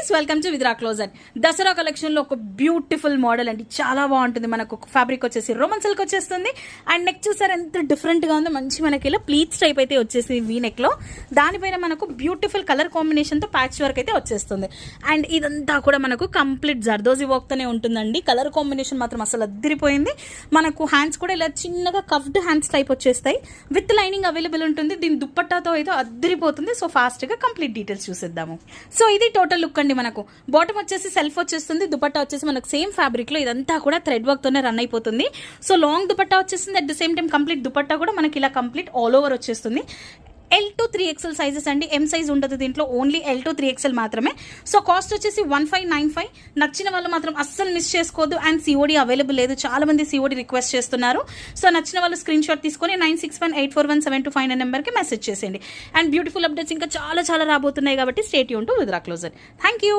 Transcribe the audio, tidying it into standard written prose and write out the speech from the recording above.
Guys, welcome to Vidra closer. Dasara collection లో ఒక beautiful model అండి, చాలా బాగుంటుంది. మనకు ఫ్యాబ్రిక్ వచ్చేసి రోమన్ సిల్క్ వచ్చేస్తుంది. అండ్ నెక్ చూసారు ఎంత డిఫరెంట్ గా ఉందో, మంచి మనకి ఇలా ప్లీట్స్ టైప్ అయితే వచ్చేసి వీ నెక్ లో. దానిపైన మనకు బ్యూటిఫుల్ కలర్ కాంబినేషన్ తో ప్యాచ్ వర్క్ అయితే వచ్చేస్తుంది. అండ్ ఇదంతా కూడా మనకు కంప్లీట్ జర్దోజీ వర్క్ తోనే ఉంటుందండి. కలర్ కాంబినేషన్ మాత్రం అసలు అద్దరిపోయింది. మనకు హ్యాండ్స్ కూడా ఇలా చిన్నగా కఫ్డ్ హ్యాండ్స్ టైప్ వచ్చేస్తాయి. విత్ లైనింగ్ అవైలబుల్ ఉంటుంది. దీని దుప్పట్టాతో అయితే అద్దరిపోతుంది. సో ఫాస్ట్ గా కంప్లీట్ డీటెయిల్స్ చూసేద్దాము. సో ఇది టోటల్ లుక్ అండి. మనకు బాటమ్ వచ్చేసి సెల్ఫ్ వచ్చేస్తుంది. దుపట్టా వచ్చేసి మనకు సేమ్ ఫ్యాబ్రిక్ లో ఇదంతా కూడా థ్రెడ్ వర్క్ తోనే రన్ అయిపోతుంది. సో లాంగ్ దుపట్టా వచ్చేస్తుంది. At the same time complete dupatta కూడా మనకి ఇలా కంప్లీట్ ఆల్ ఓవర్ వచ్చేస్తుంది. L to 3XL సైజెస్ అండి. M సైజ్ ఉండదు దీంట్లో, ఓన్లీ L to 3XL మాత్రమే. సో కాస్ట్ వచ్చేసి 1595. నచ్చిన వాళ్ళు మాత్రం అస్సలు మిస్ చేసుకోవద్దు. అండ్ COD అవైలబుల్ లేదు, చాలా మంది COD రిక్వెస్ట్ చేస్తున్నారు. సో నచ్చిన వాళ్ళు స్క్రీన్ షాట్ తీసుకొని 9618417259 అనే నెంబర్కి మెసేజ్ చేసేయండి. అండ్ బ్యూటిఫుల్ అప్డేట్స్ ఇంకా చాలా రాబోతున్నాయి కాబట్టి stay tune to Vidra closer. Thank you.